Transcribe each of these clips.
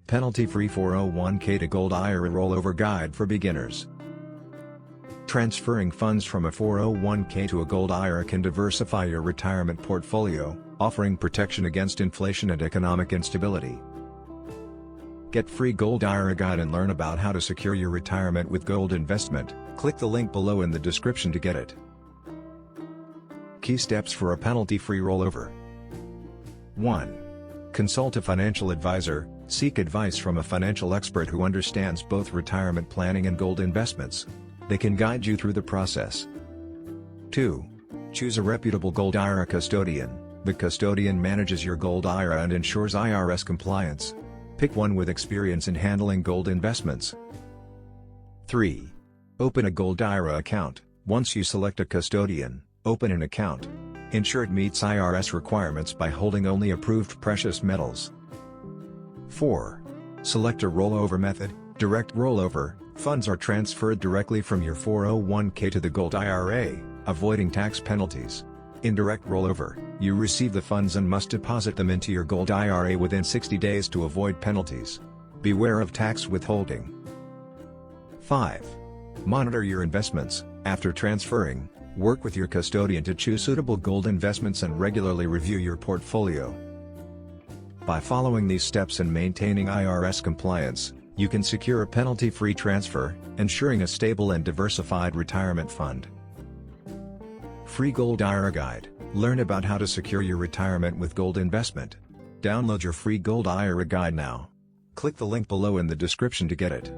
Penalty-free 401k to Gold IRA Rollover Guide for Beginners. Transferring funds from a 401k to a Gold IRA can diversify your retirement portfolio, offering protection against inflation and economic instability. Get free Gold IRA Guide and learn about how to secure your retirement with gold investment. Click the link below in the description to get it. Key steps for a penalty-free rollover. 1. Consult a financial advisor. Seek advice from a financial expert who understands both retirement planning and gold investments. They can guide you through the process. 2. Choose a reputable Gold IRA custodian. The custodian manages your Gold IRA and ensures IRS compliance. Pick one with experience in handling gold investments. 3. Open a Gold IRA account. Once you select a custodian, open an account. Ensure it meets IRS requirements by holding only approved precious metals. 4. Select a rollover method. Direct rollover. Funds are transferred directly from your 401k to the Gold IRA, avoiding tax penalties. Indirect rollover. You receive the funds and must deposit them into your Gold IRA within 60 days to avoid penalties. Beware of tax withholding. 5. Monitor your investments. After transferring, work with your custodian to choose suitable gold investments and regularly review your portfolio. By following these steps and maintaining IRS compliance, you can secure a penalty-free transfer, ensuring a stable and diversified retirement fund. Free Gold IRA Guide. Learn about how to secure your retirement with gold investment. Download your free Gold IRA Guide now. Click the link below in the description to get it.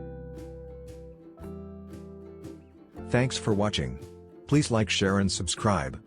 Thanks for watching. Please like, share and subscribe.